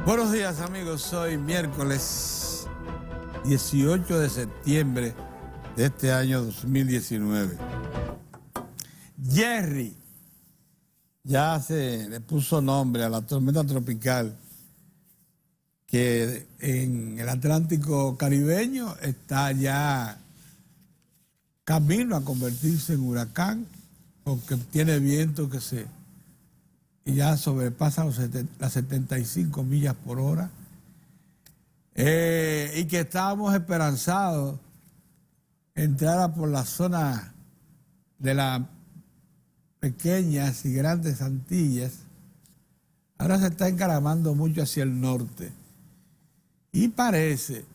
Buenos días, amigos. Hoy miércoles 18 de septiembre de este año 2019. Jerry ya se le puso nombre a la tormenta tropical que en el Atlántico caribeño está ya camino a convertirse en huracán, porque tiene viento que ya sobrepasa las 75 millas por hora, y que estábamos esperanzados entrara por la zona de las pequeñas y grandes Antillas. Ahora se está encaramando mucho hacia el norte y parece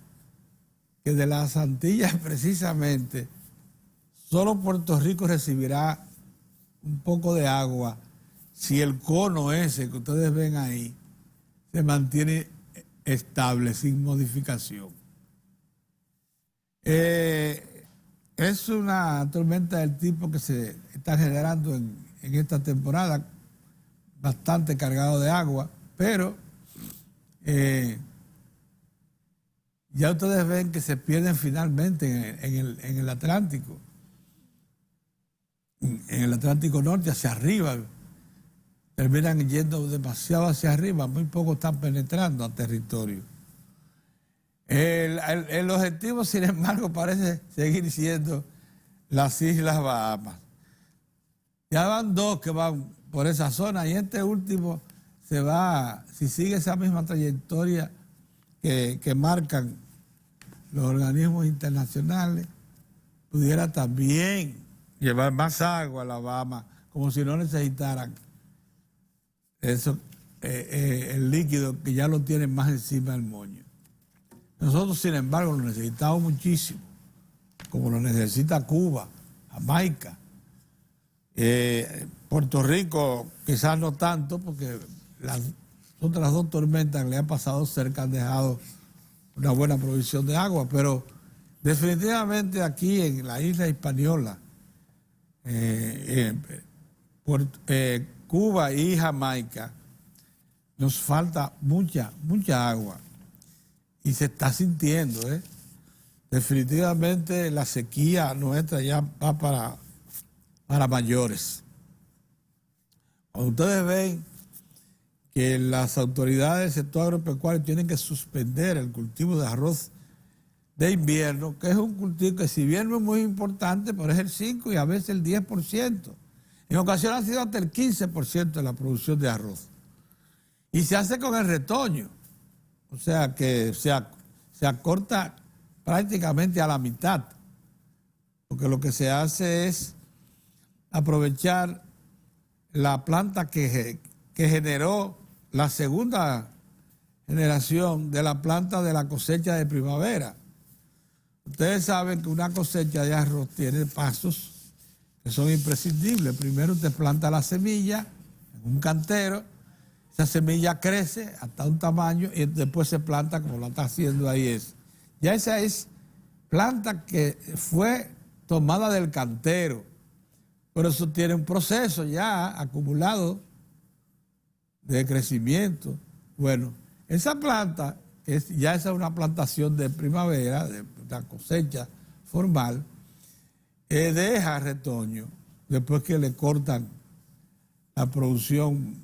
que de las Antillas precisamente solo Puerto Rico recibirá un poco de agua si el cono ese que ustedes ven ahí se mantiene estable, sin modificación. Es una tormenta del tipo que se está generando en esta temporada, bastante cargado de agua, pero ya ustedes ven que se pierden finalmente en el Atlántico. En el Atlántico Norte, hacia arriba, terminan yendo demasiado hacia arriba, muy poco están penetrando a territorio. El objetivo, sin embargo, parece seguir siendo las Islas Bahamas. Ya van dos que van por esa zona y este último se va, si sigue esa misma trayectoria que marcan los organismos internacionales, pudiera también llevar más agua a la Bahamas, como si no necesitaran eso, el líquido que ya lo tienen más encima del moño. Nosotros, sin embargo, lo necesitamos muchísimo, como lo necesita Cuba, Jamaica. Puerto Rico quizás no tanto, porque las otras dos tormentas que le han pasado cerca han dejado una buena provisión de agua, pero definitivamente aquí en la isla Hispaniola, Cuba y Jamaica, nos falta mucha agua y se está sintiendo. Definitivamente la sequía nuestra ya va para mayores. Cuando ustedes ven que las autoridades del sector agropecuario tienen que suspender el cultivo de arroz de invierno, que es un cultivo que si bien no es muy importante, pero es el 5% y a veces el 10%. En ocasiones ha sido hasta el 15% de la producción de arroz. Y se hace con el retoño. O sea que se acorta prácticamente a la mitad. Porque lo que se hace es aprovechar la planta que generó la segunda generación de la planta de la cosecha de primavera. Ustedes saben que una cosecha de arroz tiene pasos que son imprescindibles. Primero usted planta la semilla en un cantero, esa semilla crece hasta un tamaño y después se planta como lo está haciendo ahí. Ya esa es planta que fue tomada del cantero, pero eso tiene un proceso ya acumulado de crecimiento. Bueno, esa planta, ya esa es una plantación de primavera, de la cosecha formal, deja retoño después que le cortan la producción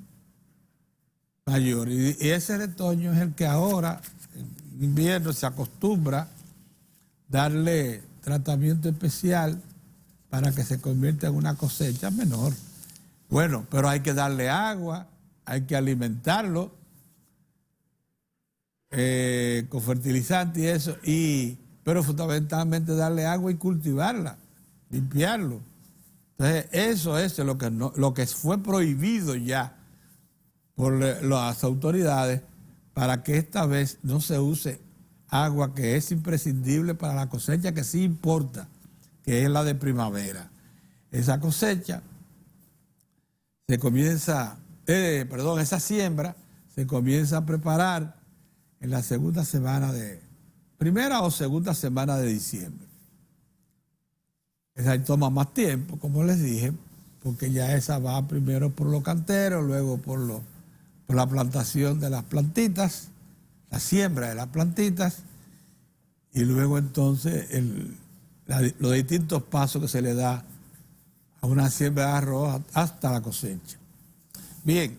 mayor. Y ese retoño es el que ahora, en invierno, se acostumbra darle tratamiento especial para que se convierta en una cosecha menor. Bueno, pero hay que darle agua, hay que alimentarlo con fertilizante y eso, pero fundamentalmente darle agua y cultivarla, limpiarlo. Entonces, eso es lo que fue prohibido ya por las autoridades, para que esta vez no se use agua que es imprescindible para la cosecha que sí importa, que es la de primavera. Esa cosecha esa siembra se comienza a preparar en la primera o segunda semana de diciembre. Esa toma más tiempo, como les dije, porque ya esa va primero por los canteros, luego por la plantación de las plantitas la siembra de las plantitas y luego entonces los distintos pasos que se le da a una siembra de arroz hasta la cosecha. Bien,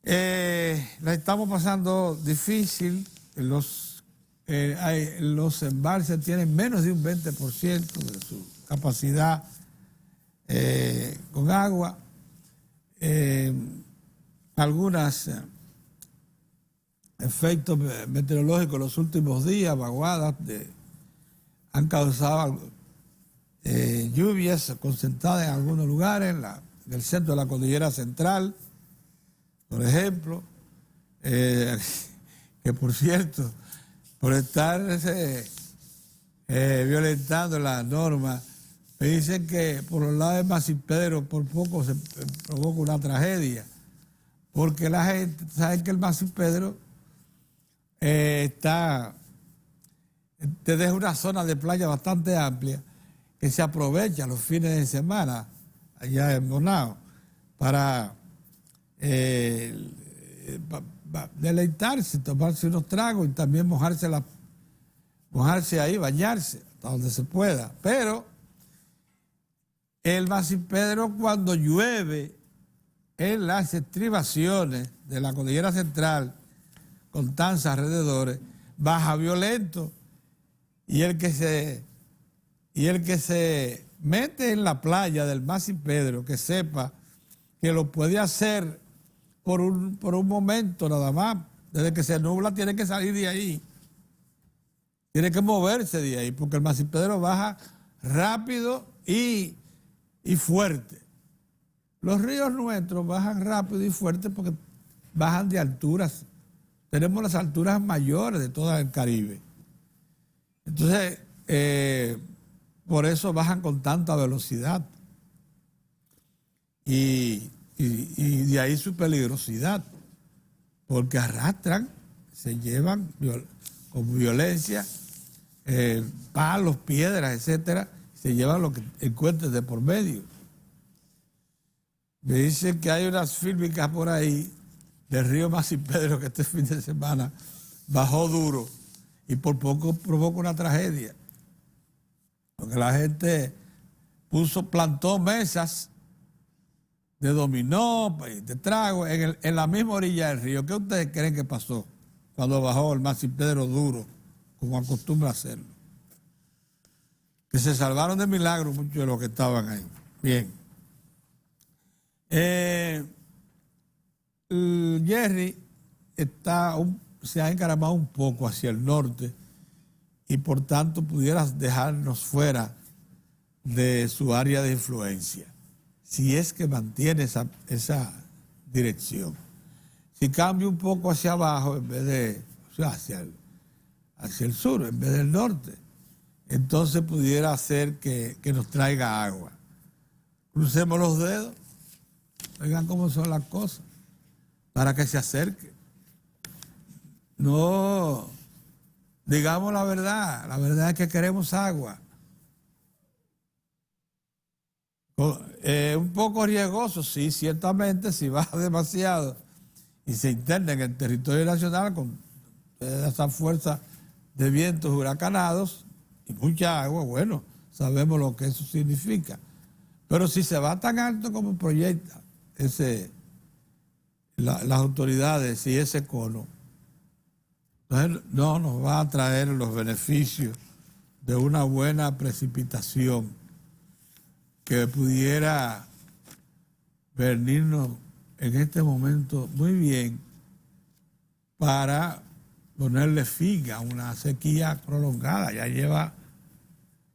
la estamos pasando difícil. Los embalses tienen menos de un 20% de su capacidad con agua. Algunos efectos meteorológicos los últimos días, vaguadas, han causado lluvias concentradas en algunos lugares, en el centro de la cordillera central, por ejemplo, que por cierto, por estar violentando las normas, me dicen que por los lados de Masipedro por poco se provoca una tragedia, porque la gente sabe que el Masipedro te deja una zona de playa bastante amplia que se aprovecha los fines de semana allá en Bonao para deleitarse, tomarse unos tragos y también mojarse ahí, bañarse hasta donde se pueda. Pero el Masipedro, cuando llueve en las estribaciones de la cordillera central con Tanza alrededores, baja violento, y el que se mete en la playa del Masipedro, que sepa que lo puede hacer por un momento nada más. Desde que se nubla tiene que salir de ahí, tiene que moverse de ahí, porque el Masipedro baja rápido y fuerte. Los ríos nuestros bajan rápido y fuerte porque bajan de alturas. Tenemos las alturas mayores de todo el Caribe. Entonces, por eso bajan con tanta velocidad. Y de ahí su peligrosidad, porque arrastran, se llevan con violencia, palos, piedras, etcétera, se llevan lo que encuentren de por medio. Me dicen que hay unas fílmicas por ahí del río Masipedro que este fin de semana bajó duro y por poco provoca una tragedia. Porque la gente plantó mesas de dominó, de trago, en la misma orilla del río. ¿Qué ustedes creen que pasó cuando bajó el Masipedro duro, como acostumbra hacerlo? Que se salvaron de milagro muchos de los que estaban ahí. Bien. Jerry se ha encaramado un poco hacia el norte y por tanto pudiera dejarnos fuera de su área de influencia, si es que mantiene esa dirección. Si cambia un poco hacia abajo, en vez de, o sea, hacia el sur, en vez del norte, entonces pudiera hacer que nos traiga agua. Crucemos los dedos, oigan cómo son las cosas, para que se acerque. No, digamos la verdad es que queremos agua. Un poco riesgoso, sí, ciertamente, si baja demasiado y se interna en el territorio nacional con esa fuerza de vientos huracanados y mucha agua, bueno, sabemos lo que eso significa. Pero si se va tan alto como proyecta las autoridades y ese cono, entonces no nos va a traer los beneficios de una buena precipitación que pudiera venirnos en este momento muy bien para ponerle fin a una sequía prolongada. Ya lleva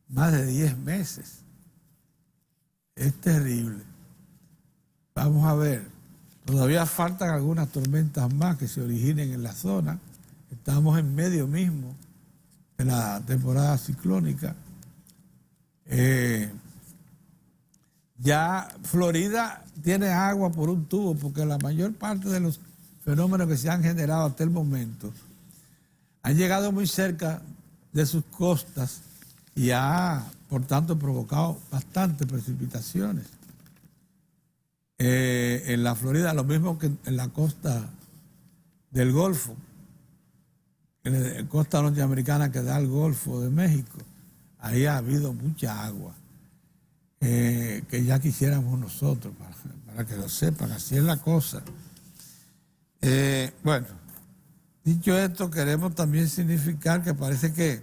más de 10 meses. Es terrible. Vamos a ver, todavía faltan algunas tormentas más que se originen en la zona. Estamos en medio mismo de la temporada ciclónica. Ya Florida tiene agua por un tubo, porque la mayor parte de los fenómenos que se han generado hasta el momento han llegado muy cerca de sus costas y ha, por tanto, provocado bastantes precipitaciones. En la Florida, lo mismo que en la costa del Golfo, costa norteamericana que da al Golfo de México, ahí ha habido mucha agua, que ya quisiéramos nosotros, para que lo sepan, así es la cosa. Bueno, dicho esto, queremos también significar que parece que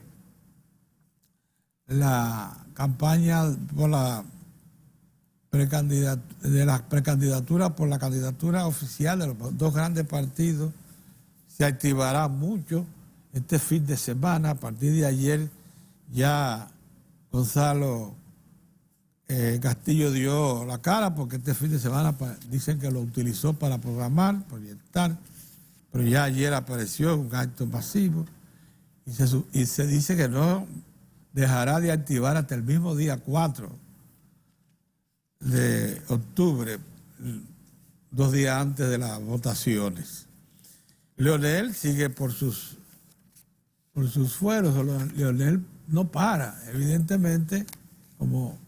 la campaña por la precandidatura por la candidatura oficial de los dos grandes partidos se activará mucho este fin de semana. A partir de ayer ya Gonzalo Castillo dio la cara, porque este fin de semana dicen que lo utilizó para programar, proyectar, pero ya ayer apareció un acto masivo y se dice que no dejará de activar hasta el mismo día 4 de octubre, 2 días antes de las votaciones. Leonel sigue por sus fueros. Leonel no para, evidentemente, como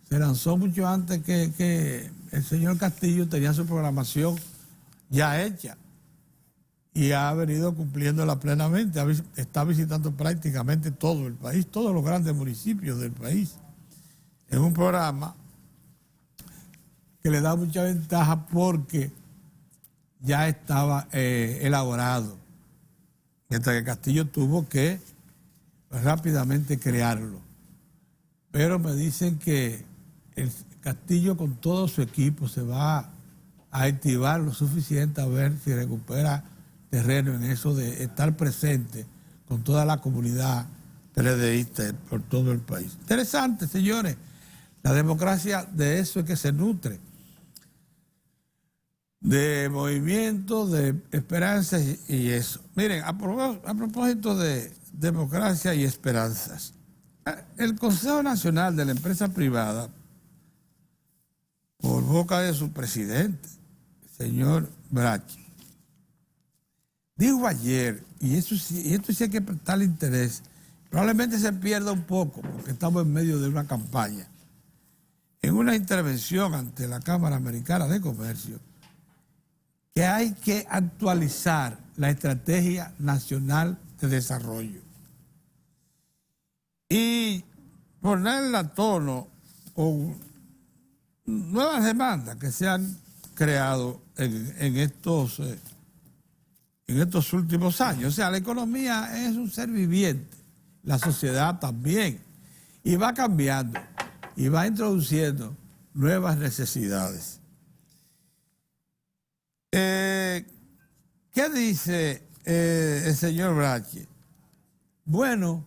se lanzó mucho antes que el señor Castillo, tenía su programación ya hecha y ha venido cumpliéndola plenamente. Está visitando prácticamente todo el país, todos los grandes municipios del país. Es un programa que le da mucha ventaja porque ya estaba elaborado, mientras que Castillo tuvo que rápidamente crearlo. Pero me dicen que el Castillo con todo su equipo se va a activar lo suficiente a ver si recupera terreno en eso de estar presente con toda la comunidad PLDista por todo el país. Interesante, señores. La democracia de eso es que se nutre, de movimiento, de esperanzas y eso. Miren, a propósito de democracia y esperanzas, el Consejo Nacional de la Empresa Privada, por boca de su presidente, el señor Brachi, dijo ayer, y esto sí hay que prestarle interés, probablemente se pierda un poco porque estamos en medio de una campaña, en una intervención ante la Cámara Americana de Comercio, que hay que actualizar la Estrategia Nacional de Desarrollo y ponerla a tono con nuevas demandas que se han creado en estos últimos años. O sea, la economía es un ser viviente, la sociedad también, y va cambiando y va introduciendo nuevas necesidades. ¿Qué dice el señor Brachi? Bueno,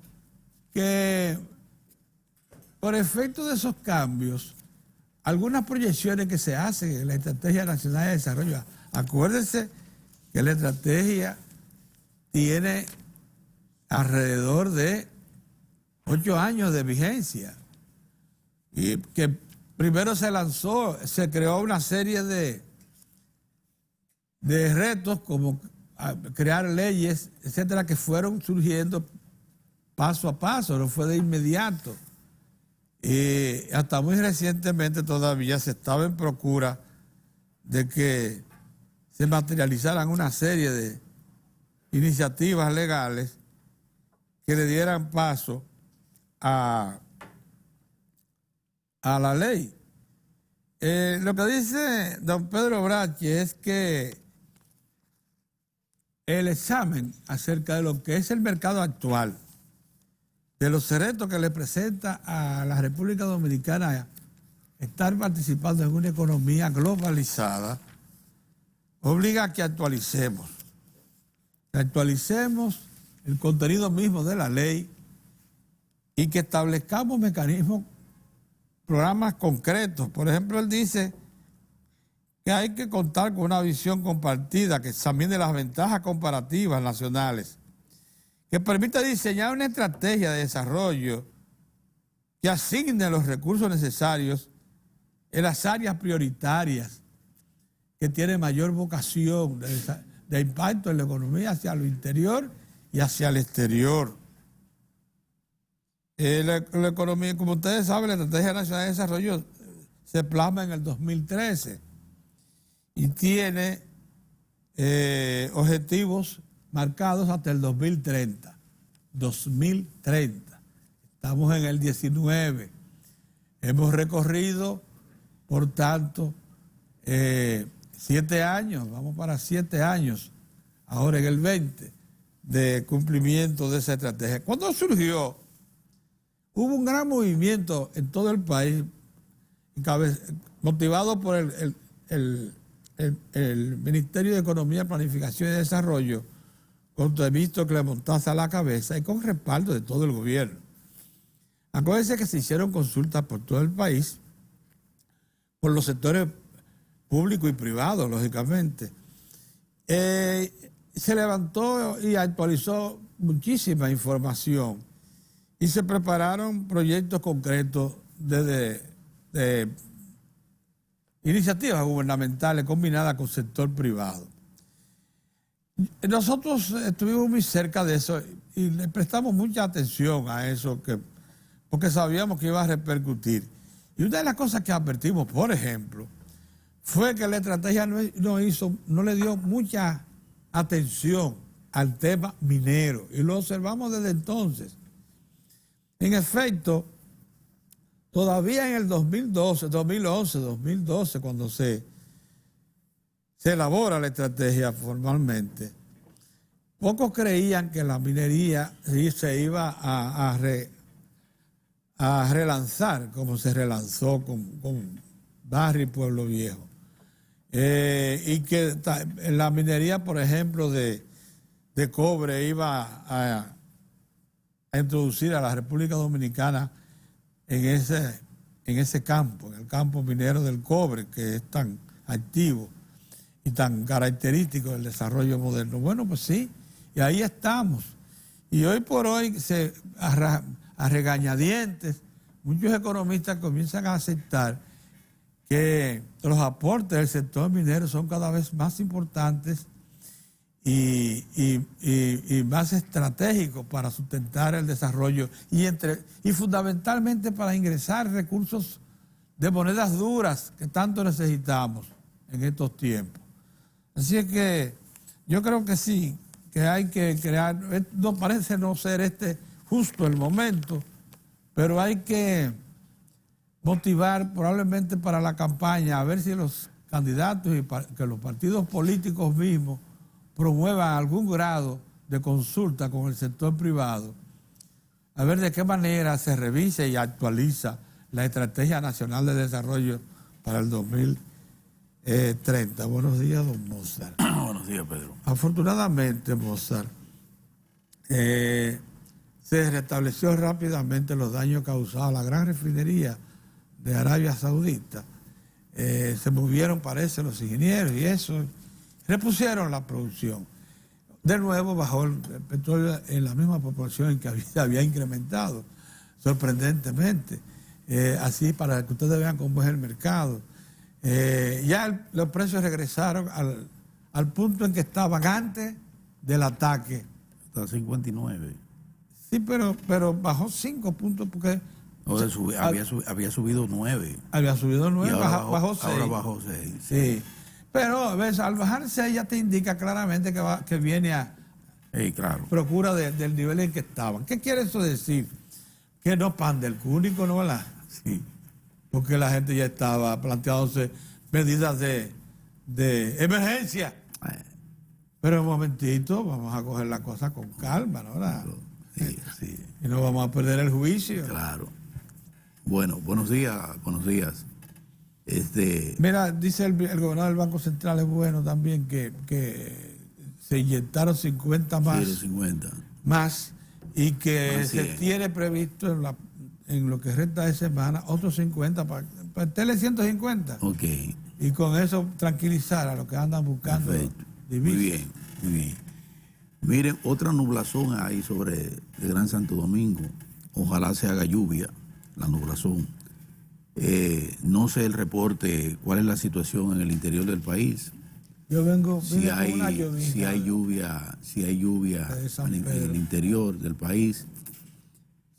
que por efecto de esos cambios, algunas proyecciones que se hacen en la Estrategia Nacional de Desarrollo, acuérdense que la estrategia tiene alrededor de 8 años de vigencia y que primero se creó una serie de retos como crear leyes, etcétera, que fueron surgiendo paso a paso, no fue de inmediato. Y hasta muy recientemente todavía se estaba en procura de que se materializaran una serie de iniciativas legales que le dieran paso a la ley. Lo que dice don Pedro Brachi es que el examen acerca de lo que es el mercado actual, de los retos que le presenta a la República Dominicana estar participando en una economía globalizada, obliga a que actualicemos el contenido mismo de la ley y que establezcamos mecanismos, programas concretos. Por ejemplo, él dice que hay que contar con una visión compartida que examine las ventajas comparativas nacionales, que permita diseñar una estrategia de desarrollo que asigne los recursos necesarios en las áreas prioritarias que tienen mayor vocación de impacto en la economía hacia lo interior y hacia el exterior. La economía, como ustedes saben, la Estrategia Nacional de Desarrollo se plasma en el 2013 y tiene objetivos marcados hasta el 2030. 2030. Estamos en el 19. Hemos recorrido, por tanto, 7 años, vamos para 7 años, ahora en el 20, de cumplimiento de esa estrategia. Cuando surgió, hubo un gran movimiento en todo el país, motivado por el Ministerio de Economía, Planificación y Desarrollo, con Temístocles que le montase a la cabeza y con respaldo de todo el gobierno. Acuérdense que se hicieron consultas por todo el país, por los sectores públicos y privados, lógicamente. Se levantó y actualizó muchísima información y se prepararon proyectos concretos de iniciativas gubernamentales combinadas con sector privado. Nosotros estuvimos muy cerca de eso y le prestamos mucha atención a eso porque sabíamos que iba a repercutir. Y una de las cosas que advertimos, por ejemplo, fue que la estrategia no le dio mucha atención al tema minero y lo observamos desde entonces. En efecto, todavía en el 2012, cuando se elabora la estrategia formalmente, pocos creían que la minería se iba a relanzar como se relanzó con Barry y Pueblo Viejo. Y que la minería, por ejemplo, de cobre iba a introducir a la República Dominicana en ese campo, en el campo minero del cobre, que es tan activo y tan característico del desarrollo moderno. Bueno, pues sí, y ahí estamos. Y hoy por hoy, a regañadientes, muchos economistas comienzan a aceptar que los aportes del sector minero son cada vez más importantes y más estratégicos para sustentar el desarrollo y fundamentalmente para ingresar recursos de monedas duras que tanto necesitamos en estos tiempos. Así es que yo creo que sí, que hay que crear, no parece no ser justo el momento, pero hay que motivar probablemente para la campaña a ver si los candidatos y que los partidos políticos mismos promuevan algún grado de consulta con el sector privado, a ver de qué manera se revise y actualiza la Estrategia Nacional de Desarrollo para el 2030. Buenos días, don Mozart. Buenos días, Pedro. Afortunadamente, Mozart, se restableció rápidamente los daños causados a la gran refinería de Arabia Saudita. Se movieron, parece, los ingenieros y eso, repusieron la producción. De nuevo bajó el petróleo en la misma proporción en que había incrementado, sorprendentemente. Así, para que ustedes vean cómo es el mercado. Ya los precios regresaron al punto en que estaban antes del ataque. Está 59. Sí, pero bajó 5 puntos porque... había subido 9. Había subido 9, bajó 6. Ahora bajó 6. Sí. Pero ¿ves? Al bajar 6 ya te indica claramente que viene a claro. procura del nivel en que estaban. ¿Qué quiere eso decir? Que no pan del cúnico, ¿no? ¿Verdad? Sí. Porque la gente ya estaba planteándose medidas de emergencia. Pero un momentito, vamos a coger la cosa con calma, ¿no? ¿Verdad? Sí, sí. Y no vamos a perder el juicio. Claro. Bueno, buenos días, buenos días. Mira, dice el gobernador del Banco Central, es bueno también que se inyectaron 50 más. Sí, 50. Más, y que Así se es. tiene previsto en lo que resta de semana otros 50 para tele 150. Ok. Y con eso tranquilizar a los que andan buscando divisas. Muy bien, muy bien. Miren, otra nublazón ahí sobre el Gran Santo Domingo. Ojalá se haga lluvia, la nublazón. No sé el reporte, cuál es la situación en el interior del país. Yo vengo Si hay, una llovizna. si hay lluvia De San en Pedro. el interior del país.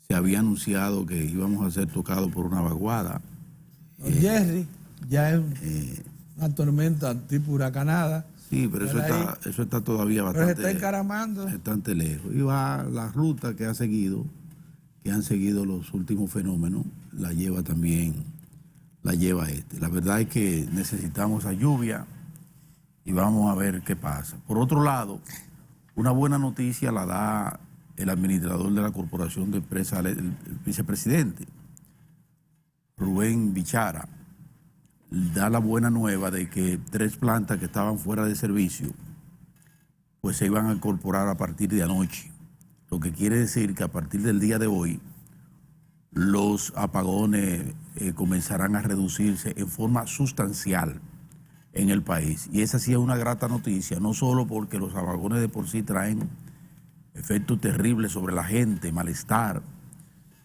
Se había anunciado que íbamos a ser tocados por una vaguada. Jerry ya es una tormenta tipo huracanada. Sí, pero eso está todavía Pero se está encaramando. bastante lejos. Y va la ruta que ha seguido, que han seguido los últimos fenómenos, la lleva este. La verdad es que necesitamos a lluvia y vamos a ver qué pasa. Por otro lado, una buena noticia la da el administrador de la Corporación de Empresas, el vicepresidente, Rubén Bichara. Da la buena nueva de que 3 plantas que estaban fuera de servicio pues se iban a incorporar a partir de anoche. Lo que quiere decir que a partir del día de hoy los apagones comenzarán a reducirse en forma sustancial en el país. Y esa sí es una grata noticia, no solo porque los apagones de por sí traen efectos terribles sobre la gente, malestar,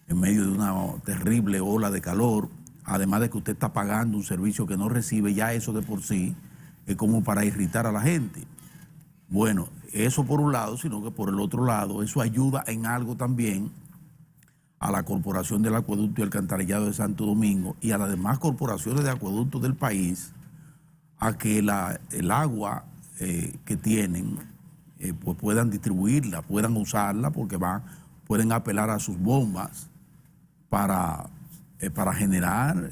en medio de una terrible ola de calor, además de que usted está pagando un servicio que no recibe, ya eso de por sí es como para irritar a la gente. Bueno, eso por un lado, sino que por el otro lado, eso ayuda en algo también a la Corporación del Acueducto y Alcantarillado de Santo Domingo y a las demás corporaciones de acueductos del país a que el agua que tienen pues puedan distribuirla, puedan usarla, porque pueden apelar a sus bombas para generar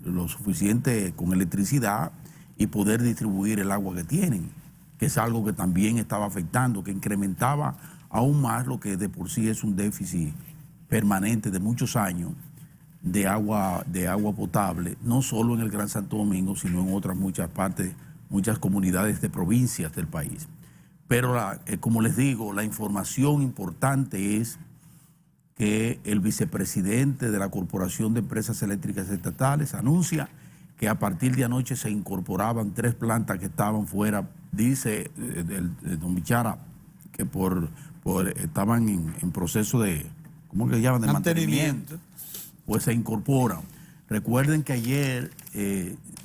lo suficiente con electricidad y poder distribuir el agua que tienen, que es algo que también estaba afectando, que incrementaba aún más lo que de por sí es un déficit permanente de muchos años de agua potable, no solo en el Gran Santo Domingo, sino en otras muchas partes, muchas comunidades de provincias del país. Pero como les digo, la información importante es que el vicepresidente de la Corporación de Empresas Eléctricas Estatales anuncia que a partir de anoche se incorporaban 3 plantas que estaban fuera, dice don Bichara, que estaban en proceso de, ¿cómo que llaman?, de mantenimiento, pues se incorporan. Recuerden que ayer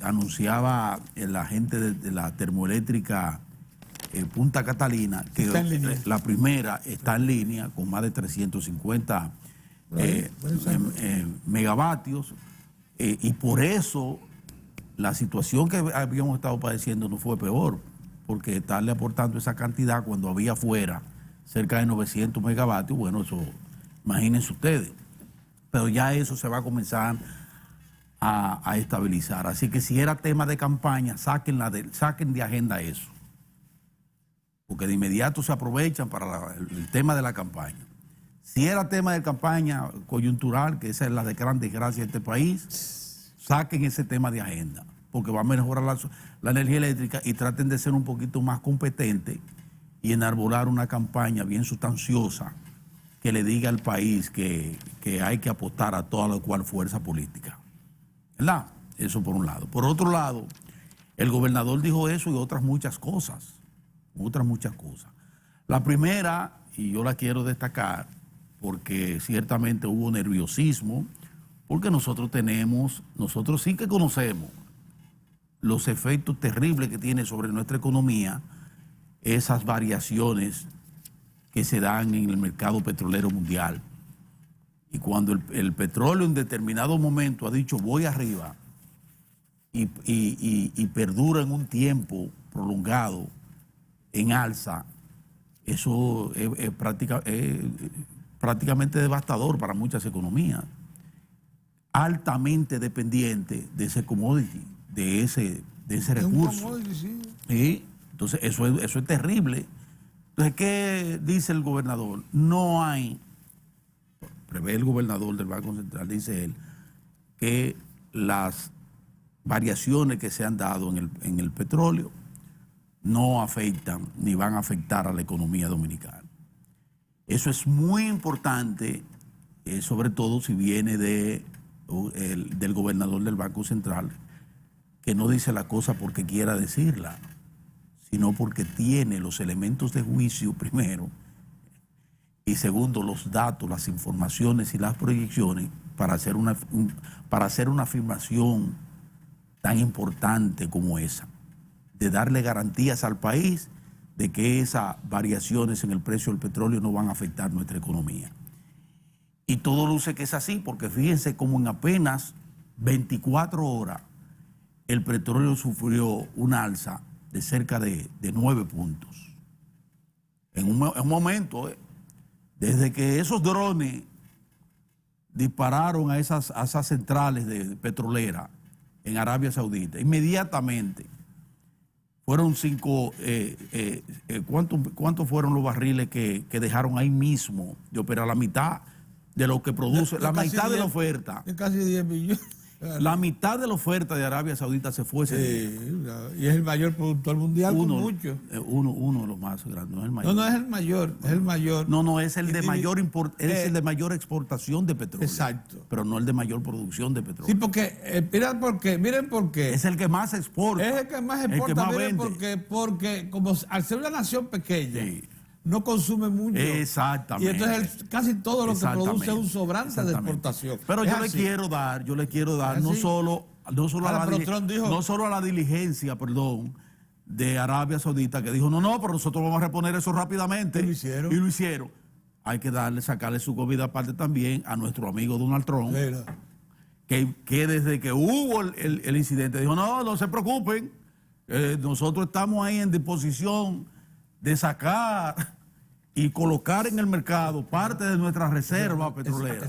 anunciaba la gente de la termoeléctrica Punta Catalina, que la primera está en línea con más de 350 megavatios, y por eso la situación que habíamos estado padeciendo no fue peor, porque estarle aportando esa cantidad cuando había afuera cerca de 900 megavatios, bueno, eso imagínense ustedes, pero ya eso se va a comenzar a estabilizar. Así que si era tema de campaña, saquen de agenda eso, porque de inmediato se aprovechan para el tema de la campaña. Si era tema de campaña coyuntural, que esa es la de gran desgracia de este país, saquen ese tema de agenda, porque va a mejorar la energía eléctrica, y traten de ser un poquito más competentes y enarbolar una campaña bien sustanciosa que le diga al país que hay que apostar a toda la cual fuerza política. ¿Verdad? Eso por un lado. Por otro lado, el gobernador dijo eso y otras muchas cosas. La primera, y yo la quiero destacar, porque ciertamente hubo nerviosismo, porque nosotros sí que conocemos los efectos terribles que tiene sobre nuestra economía esas variaciones que se dan en el mercado petrolero mundial. Y cuando el petróleo en determinado momento ha dicho voy arriba y perdura en un tiempo prolongado en alza, eso es prácticamente devastador para muchas economías, altamente dependiente de ese commodity, de ese recurso. Sí. Entonces eso es terrible. Entonces, ¿qué dice el gobernador? No hay, prevé el gobernador del Banco Central, dice él, que las variaciones que se han dado en el petróleo no afectan ni van a afectar a la economía dominicana. Eso es muy importante, sobre todo si viene del gobernador del Banco Central, que no dice la cosa porque quiera decirla, sino porque tiene los elementos de juicio primero, y segundo, los datos, las informaciones y las proyecciones para hacer una afirmación tan importante como esa, de darle garantías al país de que esas variaciones en el precio del petróleo no van a afectar nuestra economía. Y todo luce que es así, porque fíjense cómo en apenas 24 horas el petróleo sufrió un alza de cerca de 9 puntos. En un momento, desde que esos drones dispararon a esas centrales petroleras en Arabia Saudita, inmediatamente fueron ¿cuántos fueron los barriles que dejaron ahí mismo de operar? La mitad de lo que produce, la mitad de la oferta. De casi 10 millones. La mitad de la oferta de Arabia Saudita se fue ese día. Y es el mayor productor mundial con mucho. Uno de los más grandes, no es el mayor. No es el mayor, es el mayor. No, es el de mayor es el de mayor exportación de petróleo. Exacto. Pero no el de mayor producción de petróleo. Sí, porque, miren por qué. Es el que más exporta. Es el que más exporta, el que más miren vende. porque como al ser una nación pequeña, Sí. no consume mucho. Exactamente. Y entonces casi todo lo que produce es un sobrante de exportación. Pero es yo le quiero dar no solo a la diligencia, de Arabia Saudita, que dijo, no, pero nosotros vamos a reponer eso rápidamente. Y lo hicieron. Hay que sacarle su comida aparte también a nuestro amigo Donald Trump, que desde que hubo el incidente dijo, no se preocupen, nosotros estamos ahí en disposición de sacar y colocar en el mercado parte de nuestra reserva petrolera.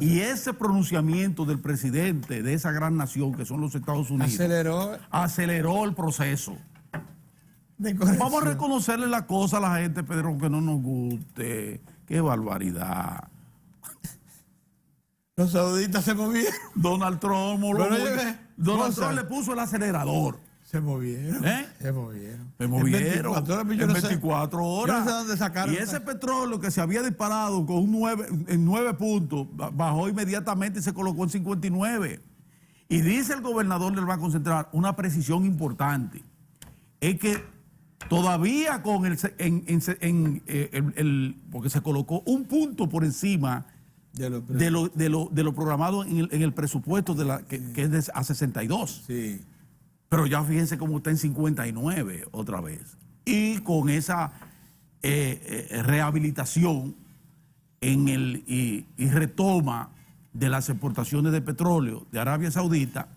Y ese pronunciamiento del presidente de esa gran nación que son los Estados Unidos aceleró el proceso. Vamos a reconocerle la cosa a la gente, Pedro, aunque no nos guste. Qué barbaridad. Los sauditas se movieron. Donald Trump le puso el acelerador. Se movieron. Se movieron. En 24 horas. Yo no sé dónde sacaron. Y ese petróleo que se había disparado en 9 puntos, bajó inmediatamente y se colocó en 59. Y dice el gobernador del Banco Central una precisión importante. Es que todavía con porque se colocó un punto por encima de lo programado en el presupuesto que es a 62. Sí. Pero ya fíjense cómo está en 59 otra vez. Y con esa rehabilitación y retoma de las exportaciones de petróleo de Arabia Saudita,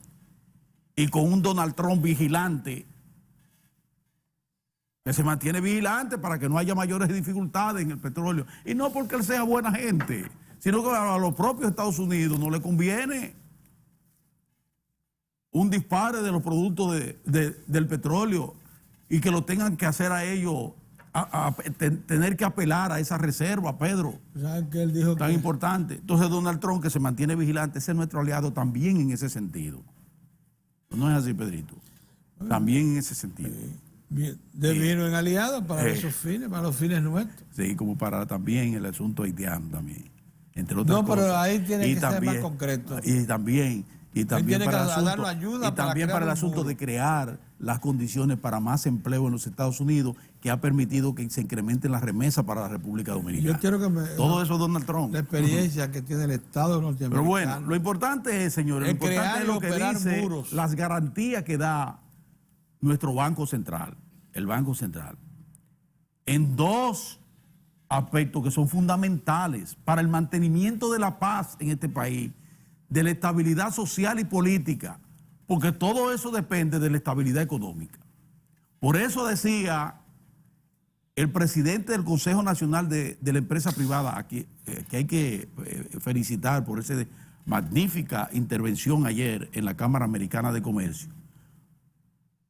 y con un Donald Trump vigilante, que se mantiene vigilante para que no haya mayores dificultades en el petróleo. Y no porque él sea buena gente, sino que a los propios Estados Unidos no le conviene un dispare de los productos del petróleo y que lo tengan que hacer a ellos, tener que apelar a esa reserva, Pedro. ¿Saben que él dijo tan importante? Entonces Donald Trump, que se mantiene vigilante, ese es nuestro aliado también en ese sentido. No es así, Pedrito. También en ese sentido. Vino en aliado para esos fines, para los fines nuestros. Sí, como para también el asunto haitiano también. Entre otras cosas. Pero ahí tiene que ser más concreto. Y también para el asunto de de crear las condiciones para más empleo en los Estados Unidos, que ha permitido que se incrementen las remesas para la República Dominicana. Yo quiero que todo eso es Donald Trump. La experiencia que tiene el Estado norteamericano. Pero bueno, lo importante es, señores, lo importante es lo que dice muros. Las garantías que da nuestro Banco Central, el Banco Central, en 2 aspectos que son fundamentales para el mantenimiento de la paz en este país, de la estabilidad social y política, porque todo eso depende de la estabilidad económica. Por eso decía el presidente del Consejo Nacional de la Empresa Privada, que hay que felicitar por esa magnífica intervención ayer en la Cámara Americana de Comercio,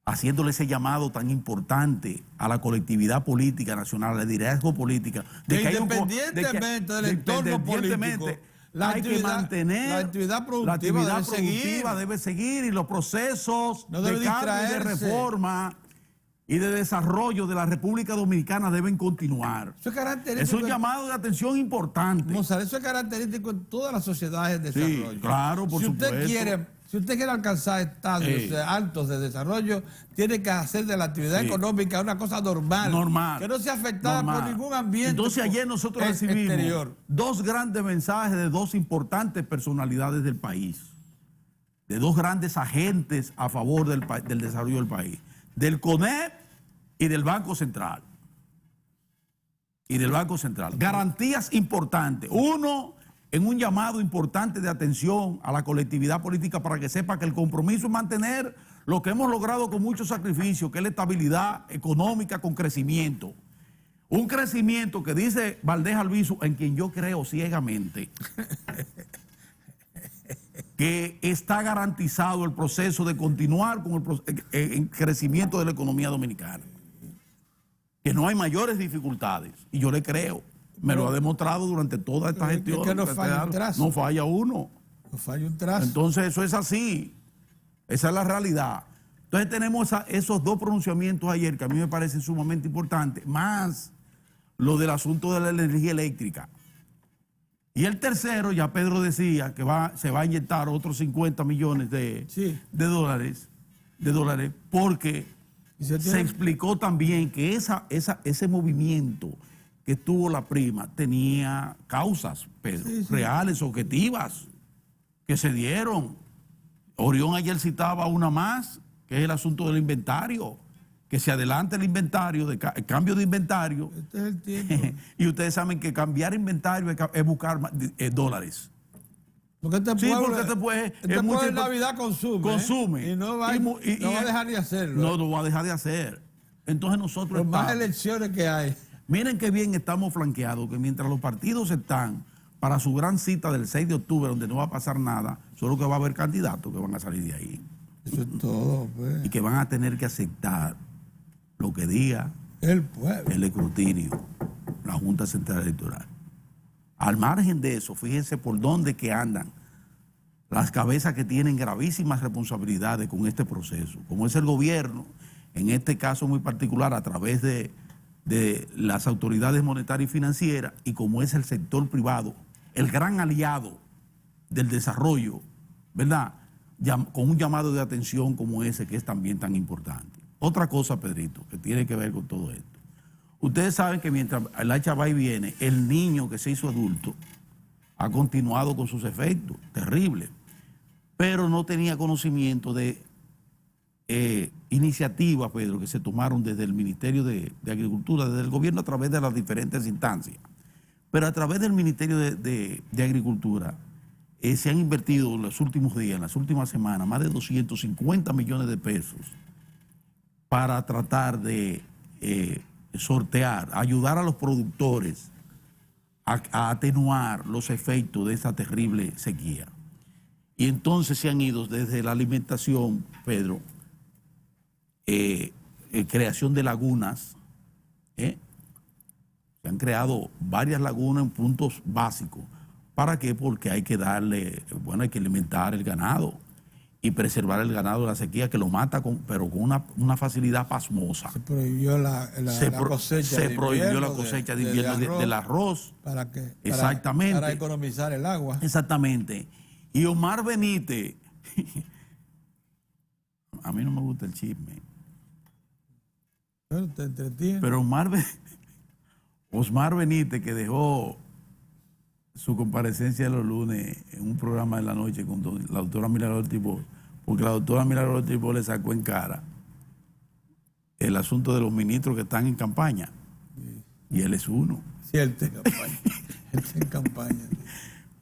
haciéndole ese llamado tan importante a la colectividad política nacional, al liderazgo político, de que independientemente del entorno político, hay que mantener la actividad productiva debe seguir y los procesos de cambio y de reforma y de desarrollo de la República Dominicana deben continuar. Es un llamado de atención importante. Eso es característico en todas las sociedades de desarrollo. Sí, claro, por supuesto. Si usted quiere alcanzar estadios altos de desarrollo, tiene que hacer de la actividad económica una cosa normal. Que no sea afectada por ningún ambiente. Entonces ayer nosotros recibimos 2 grandes mensajes de 2 importantes personalidades del país, de 2 grandes agentes a favor del desarrollo del país, del CONEP y del Banco Central. Garantías importantes. Uno, en un llamado importante de atención a la colectividad política para que sepa que el compromiso es mantener lo que hemos logrado con mucho sacrificio, que es la estabilidad económica con crecimiento. Un crecimiento que dice Valdés Albizu, en quien yo creo ciegamente, que está garantizado el proceso de continuar con el crecimiento de la economía dominicana. Que no hay mayores dificultades. Y yo le creo. Me lo ha demostrado durante toda esta gestión. Que no falla un trazo. No falla uno. No falla un trazo. Entonces eso es así. Esa es la realidad. Entonces tenemos esos dos pronunciamientos ayer que a mí me parecen sumamente importantes, más lo del asunto de la energía eléctrica. Y el tercero, ya Pedro decía que se va a inyectar otros 50 millones de dólares, porque se explicó también que ese movimiento que tuvo la prima tenía causas, Pedro, reales, objetivas, que se dieron. Orión ayer citaba una más, que es el asunto del inventario, que se adelante el inventario, el cambio de inventario. Este es el tiempo. Y ustedes saben que cambiar inventario es buscar dólares. Porque este pueblo en Navidad consume. Y no va a dejar de hacerlo. No lo va a dejar de hacer. Entonces nosotros... Por más elecciones que hay. Miren qué bien estamos flanqueados, que mientras los partidos están para su gran cita del 6 de octubre, donde no va a pasar nada, solo que va a haber candidatos que van a salir de ahí. Eso es todo, pues. Y que van a tener que aceptar lo que diga el pueblo, el escrutinio, la Junta Central Electoral. Al margen de eso, fíjense por dónde que andan las cabezas que tienen gravísimas responsabilidades con este proceso, como es el gobierno, en este caso muy particular a través de las autoridades monetarias y financieras, y como es el sector privado, el gran aliado del desarrollo, ¿verdad? Con un llamado de atención como ese, que es también tan importante. Otra cosa, Pedrito, que tiene que ver con todo esto. Ustedes saben que mientras el hacha va y viene, el niño que se hizo adulto ha continuado con sus efectos terribles, pero no tenía conocimiento de iniciativas, Pedro, que se tomaron desde el Ministerio de Agricultura, desde el gobierno a través de las diferentes instancias. Pero a través del Ministerio de Agricultura se han invertido en los últimos días, en las últimas semanas, más de 250 millones de pesos para tratar de sortear, ayudar a los productores a atenuar los efectos de esa terrible sequía. Y entonces se han ido desde la alimentación, Pedro, creación de lagunas, se han creado varias lagunas en puntos básicos. ¿Para qué? Porque hay que darle, hay que alimentar el ganado y preservar el ganado de la sequía, que lo mata, pero con una facilidad pasmosa. Se prohibió la cosecha. Se prohibió la cosecha de invierno del arroz. ¿Para qué? Exactamente. Para economizar el agua. Exactamente. Y Omar Benítez, a mí no me gusta el chisme. Pero te entretiene. Pero Osmar Benítez, que dejó su comparecencia los lunes en un programa de la noche con la doctora Milagros Ortiz, porque la doctora Milagros Ortiz le sacó en cara el asunto de los ministros que están en campaña. Sí. Y él es uno. Sí, él está en campaña. Él está en campaña.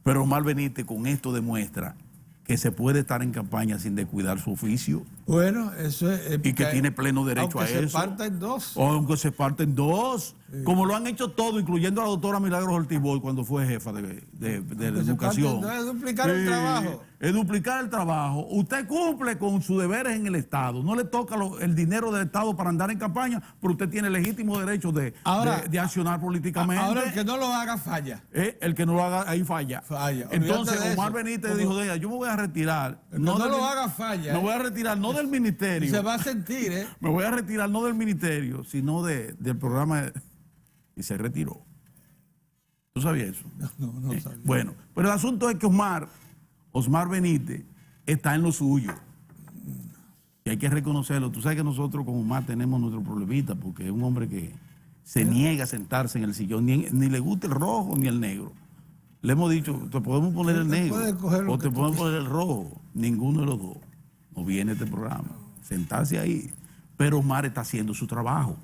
Pero Omar Benítez con esto demuestra que se puede estar en campaña sin descuidar su oficio. Bueno, eso es... Y que tiene pleno derecho a eso. Aunque se parta en dos. O aunque se parta en dos. Sí. Como lo han hecho todo, incluyendo a la doctora Milagros Ortiz cuando fue jefa de educación. Es duplicar el trabajo. Es duplicar el trabajo. Usted cumple con sus deberes en el Estado. No le toca el dinero del Estado para andar en campaña, pero usted tiene legítimo derecho de accionar políticamente. Ahora el que no lo haga falla. El que no lo haga, ahí falla. Entonces Omar Benítez dijo, yo me voy a retirar. No lo haga falla. Me voy a retirar no del ministerio. Y se va a sentir, Me voy a retirar no del ministerio, sino del programa. Y se retiró. ¿Tú sabías eso? No sabía. Bueno, pero el asunto es que Osmar Benítez está en lo suyo. Y hay que reconocerlo. Tú sabes que nosotros con Omar tenemos nuestro problemita, porque es un hombre que se niega a sentarse en el sillón, ni le gusta el rojo ni el negro. Le hemos dicho, te podemos poner el negro o te podemos poner el rojo. Ninguno de los dos. No viene este programa. Sentarse ahí. Pero Omar está haciendo su trabajo.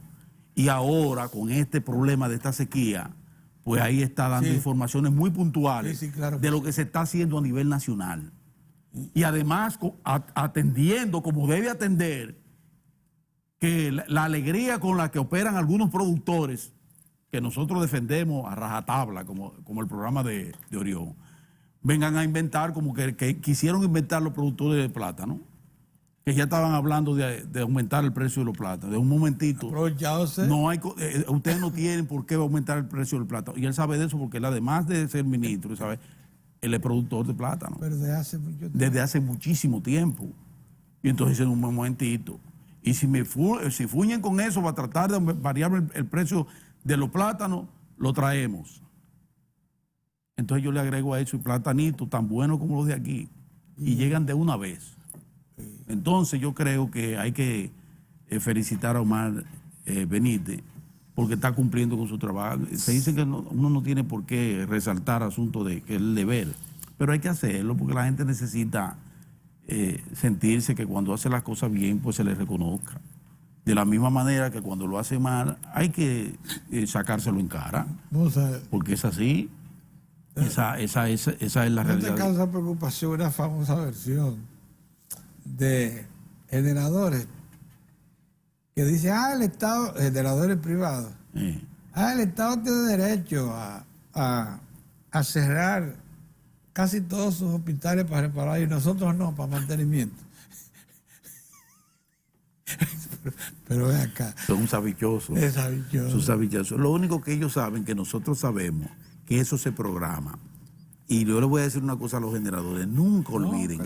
Y ahora, con este problema de esta sequía, pues ahí está dando informaciones muy puntuales claro, de lo que se está haciendo a nivel nacional. Y además atendiendo como debe atender, que la alegría con la que operan algunos productores, que nosotros defendemos a rajatabla, como el programa de Orión, vengan a inventar como que quisieron inventar los productores de plátano, que ya estaban hablando de aumentar el precio de los plátanos. De un momentito. Aprovechándose. Ustedes no tienen por qué aumentar el precio del plátano. Y él sabe de eso porque él, además de ser ministro, él es productor de plátano. Pero desde hace muchísimo tiempo. Y entonces en un momentito. Y si fuñen con eso para tratar de variar el precio de los plátanos, lo traemos. Entonces yo le agrego a eso el platanito tan bueno como los de aquí. Y llegan de una vez. Entonces yo creo que hay que felicitar a Omar Benítez porque está cumpliendo con su trabajo. Se dice que uno no tiene por qué resaltar asuntos de que es el deber, pero hay que hacerlo porque la gente necesita sentirse que cuando hace las cosas bien, pues se le reconozca. De la misma manera que cuando lo hace mal, hay que sacárselo en cara, porque es así. Esa es la realidad. ¿No te causa preocupación una famosa versión de generadores que dice, el Estado, generadores privados, el Estado tiene derecho a cerrar casi todos sus hospitales para reparar y nosotros no, para mantenimiento? pero ven acá. Son sabichosos. Es sabichoso. Son sabichosos. Lo único que ellos saben, que nosotros sabemos, que eso se programa. Y yo les voy a decir una cosa a los generadores, nunca olviden,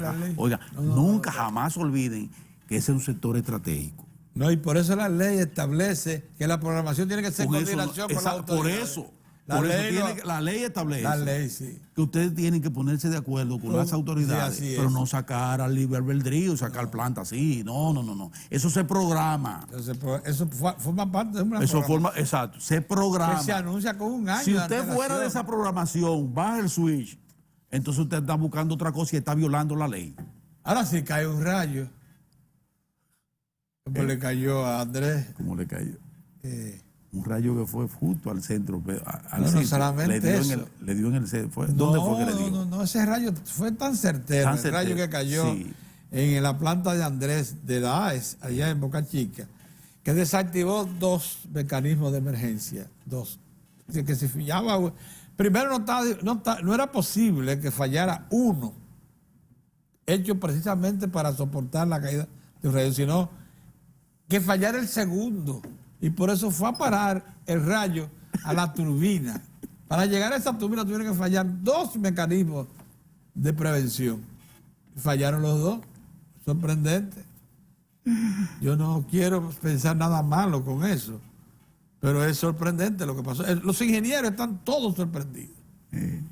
nunca jamás olviden que ese es un sector estratégico. No, y por eso la ley establece que la programación tiene que ser coordinación con la autoridad. La ley establece sí, que ustedes tienen que ponerse de acuerdo con las autoridades, sí, pero no sacar al libre albedrío, sacar plantas así. No. Eso se programa. Eso forma parte de una programación. Exacto, se programa. Que se anuncia con un año. Si usted fuera de esa programación, baja el switch, entonces usted está buscando otra cosa y está violando la ley. Ahora sí cae un rayo. ¿Cómo le cayó a Andrés? ¿Cómo le cayó? Un rayo que fue justo al centro. No solamente eso. Le dio en el centro. ¿Dónde fue que le dio? No, ese rayo fue tan certero. El rayo que cayó en la planta de Andrés de la AES, allá en Boca Chica, que desactivó 2 mecanismos de emergencia. 2. Que si fallaba. Primero, no era posible que fallara uno, hecho precisamente para soportar la caída de un rayo, sino que fallara el segundo. Y por eso fue a parar el rayo a la turbina. Para llegar a esa turbina tuvieron que fallar 2 mecanismos de prevención. Fallaron los 2. Sorprendente. Yo no quiero pensar nada malo con eso, pero es sorprendente lo que pasó. Los ingenieros están todos sorprendidos.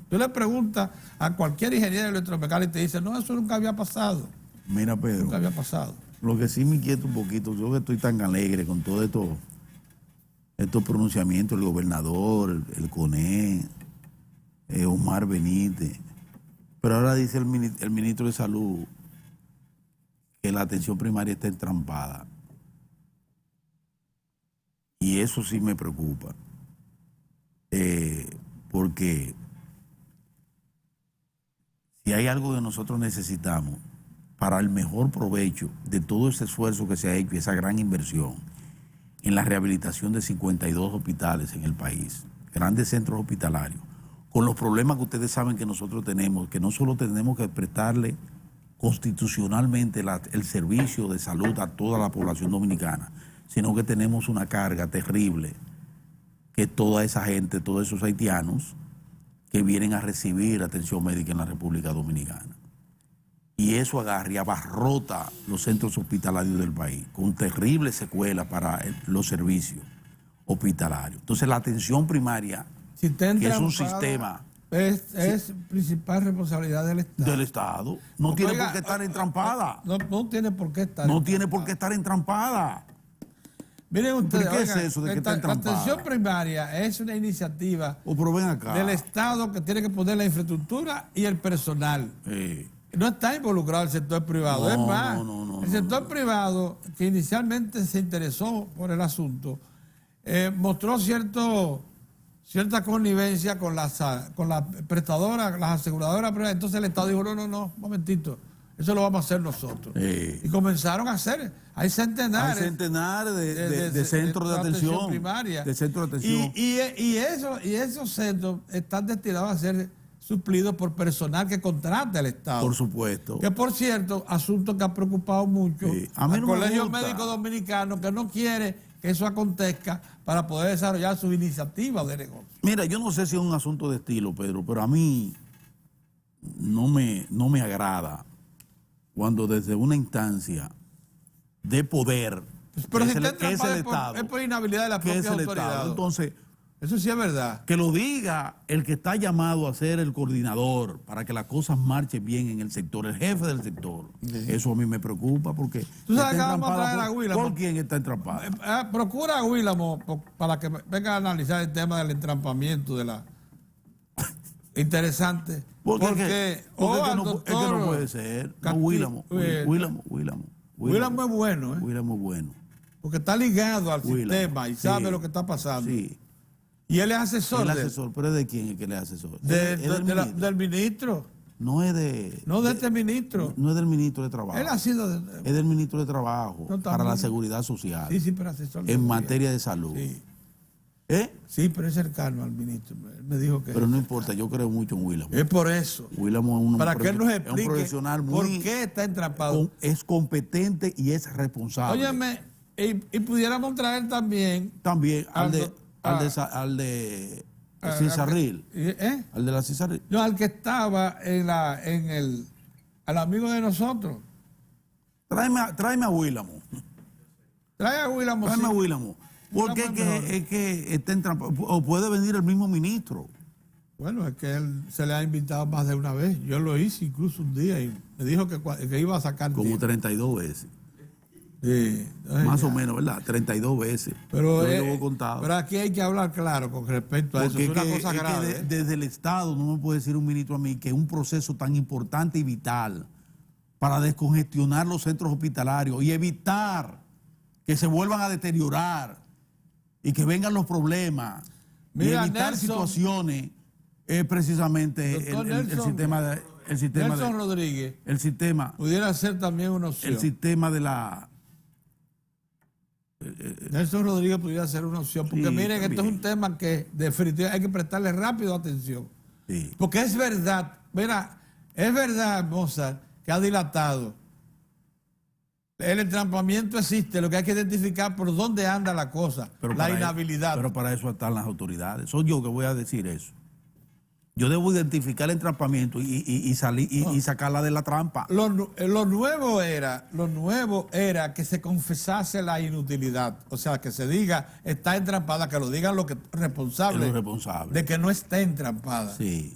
Tú le preguntas a cualquier ingeniero electromecánico y te dice, no, eso nunca había pasado. Mira, Pedro. Nunca había pasado. Lo que sí me inquieta un poquito, yo que estoy tan alegre con todo estos pronunciamientos del gobernador, el CONE, Omar Benítez, pero ahora dice el ministro de Salud que la atención primaria está entrampada. Y eso sí me preocupa, porque si hay algo que nosotros necesitamos para el mejor provecho de todo ese esfuerzo que se ha hecho y esa gran inversión en la rehabilitación de 52 hospitales en el país, grandes centros hospitalarios, con los problemas que ustedes saben que nosotros tenemos, que no solo tenemos que prestarle constitucionalmente el servicio de salud a toda la población dominicana, sino que tenemos una carga terrible, que toda esa gente, todos esos haitianos que vienen a recibir atención médica en la República Dominicana. Y eso agarra y abarrota los centros hospitalarios del país, con terribles secuelas para los servicios hospitalarios. Entonces la atención primaria, que es un sistema... Es principal responsabilidad del Estado. Del Estado. No tiene por qué estar entrampada. No tiene por qué estar. No tiene por qué estar entrampada. Miren ustedes, ¿qué es eso de que está entrampada? La atención primaria es una iniciativa ven acá. del Estado que tiene que poner la infraestructura y el personal. No está involucrado el sector privado. Es más, el sector privado, que inicialmente se interesó por el asunto, mostró cierta connivencia con la prestadora, las aseguradoras privadas. Entonces el Estado dijo, no, momentito, eso lo vamos a hacer nosotros. Y comenzaron a hacer, hay centenares. Hay centenares de centros de atención primaria. De centros de atención. Y esos centros están destinados a ser suplidos por personal que contrata el Estado. Por supuesto. Que por cierto, asunto que ha preocupado mucho al Colegio Médico Dominicano, que no quiere que eso acontezca para poder desarrollar sus iniciativas de negocio. Mira, yo no sé si es un asunto de estilo, Pedro, pero a mí no me agrada cuando desde una instancia de poder, pero si que es el Estado, es por inhabilidad de la propia autoridad. Entonces, eso sí es verdad. que lo diga el que está llamado a ser el coordinador para que las cosas marchen bien en el sector, el jefe del sector. Sí. Eso a mí me preocupa porque... ¿Tú sabes que vamos a traer a Guílamo? ¿Por quién está entrampado? Procura a Guílamo para que venga a analizar el tema del entrampamiento de la... Interesante. Porque es que no puede ser. Guílamo es bueno. Guílamo es bueno. Porque está ligado al sistema y sabe lo que está pasando. Sí. Y él es asesor. Él es asesor, pero ¿de quién es que él es asesor? Del ministro. No es de... No de este ministro. No es del ministro de Trabajo. Él ha sido... es del ministro de Trabajo, para la seguridad social. Sí, pero asesor. En materia de salud. Sí. Sí, pero es cercano al ministro. Él me dijo que... Pero no importa, yo creo mucho en Guílamo. Es por eso. Guílamo es para que él nos explique un profesional por qué está entrampado. Es competente y es responsable. Óyeme, y pudiéramos traer también... También al de Cisarril. Al de la Cisarril. No, al que estaba al amigo de nosotros. Tráeme a Guílamo. Tráeme a Guílamo. Porque es que está entrampado. O puede venir el mismo ministro. Bueno, es que él se le ha invitado más de una vez. Yo lo hice incluso un día y me dijo que iba a sacar... Como 32 veces. Sí, más o menos, ¿verdad? 32 veces. Pero aquí hay que hablar claro con respecto a eso. Es una cosa grave. Desde el Estado no me puede decir un ministro a mí que es un proceso tan importante y vital para descongestionar los centros hospitalarios y evitar que se vuelvan a deteriorar y que vengan los problemas. Mira, y evitar situaciones es precisamente el sistema Nelson Rodríguez. El sistema pudiera ser también una opción. El sistema de la... Nelson Rodríguez pudiera ser una opción, porque miren, esto es un tema que definitivamente hay que prestarle rápido atención. Sí. Porque es verdad, mira, es verdad, Mozart, que ha dilatado. El entrampamiento existe, lo que hay que identificar por dónde anda la cosa, la inhabilidad. Pero para eso están las autoridades. Soy yo que voy a decir eso. Yo debo identificar el entrampamiento y sacarla de la trampa. Lo nuevo era que se confesase la inutilidad. O sea, que se diga, está entrampada, que lo digan los responsables de que no esté entrampada. Sí.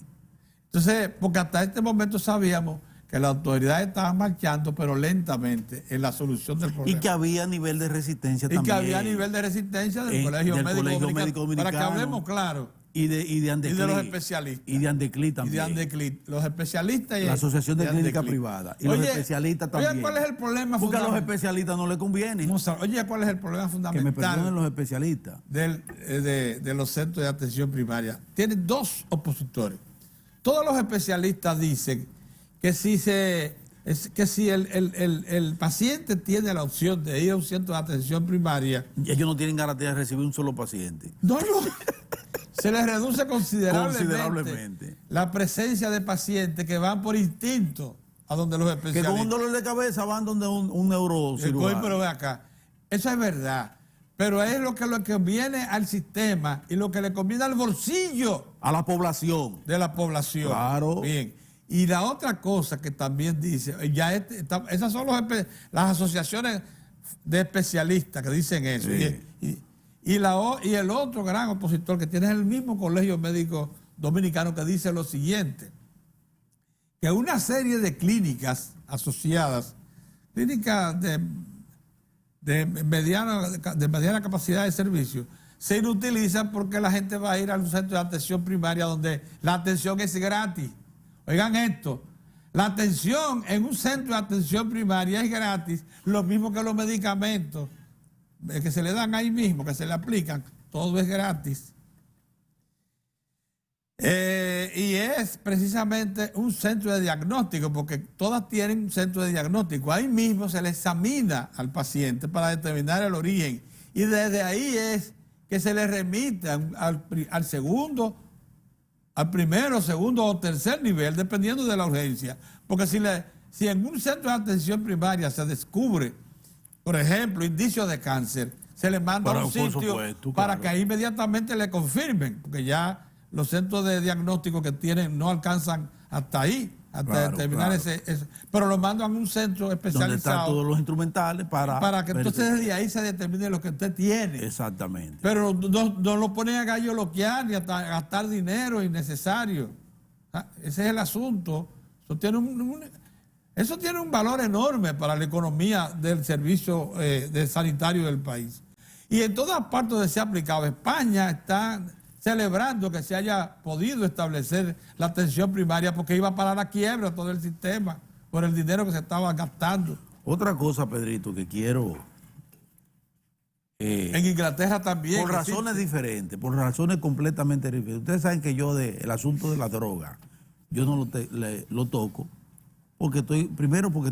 Entonces, porque hasta este momento sabíamos que las autoridades estaban marchando, pero lentamente, en la solución del problema. Y que había nivel de resistencia también. Y que había nivel de resistencia del Colegio Médico Dominicano. Para que hablemos claro. Y de Andeclit. Y de los especialistas. Y de Andeclit también. Y de Andeclit. Los especialistas y la Asociación de Clínica Privada. Y los especialistas también. Oye, ¿cuál es el problema fundamental? Porque a los especialistas no les conviene. Oye, ¿cuál es el problema fundamental? Que me perdonen los especialistas. De los centros de atención primaria. Tienen dos opositores. Todos los especialistas dicen que si el paciente tiene la opción de ir a un centro de atención primaria... Ellos no tienen garantía de recibir un solo paciente. No. Se les reduce considerablemente la presencia de pacientes que van por instinto a donde los especialistas. Que con un dolor de cabeza van donde un neurocirujano. Pero ve acá, eso es verdad. Pero es lo que le conviene al sistema y lo que le conviene al bolsillo. A la población. De la población. Claro. Bien. Y la otra cosa que también dice, esas son las asociaciones de especialistas que dicen eso. Sí. Y el otro gran opositor que tiene es el mismo Colegio Médico Dominicano, que dice lo siguiente, que una serie de clínicas asociadas, clínicas de mediana capacidad de servicio, se inutilizan porque la gente va a ir a un centro de atención primaria donde la atención es gratis. Oigan esto, la atención en un centro de atención primaria es gratis, lo mismo que los medicamentos que se le dan ahí mismo, que se le aplican, todo es gratis. y es precisamente un centro de diagnóstico, porque todas tienen un centro de diagnóstico. Ahí mismo se le examina al paciente para determinar el origen. Y desde ahí es que se le remite al segundo, al primero, segundo o tercer nivel, dependiendo de la urgencia. Porque si en un centro de atención primaria se descubre, por ejemplo, indicios de cáncer, se le manda a un sitio para que ahí inmediatamente le confirmen, porque ya los centros de diagnóstico que tienen no alcanzan hasta ahí, hasta determinar ese. Pero lo mandan a un centro especializado. Donde están todos los instrumentales para que entonces desde ahí se determine lo que usted tiene. Exactamente. Pero no lo ponen a galloloquear ni a gastar dinero innecesario. Ese es el asunto. Eso tiene un valor enorme para la economía del servicio sanitario del país. Y en todas partes donde se ha aplicado, España está celebrando que se haya podido establecer la atención primaria porque iba para la quiebra todo el sistema por el dinero que se estaba gastando. Otra cosa, Pedrito, que quiero... en Inglaterra también. Por razones diferentes, por razones completamente diferentes. Ustedes saben que yo el asunto de la droga, yo no lo toco, porque primero porque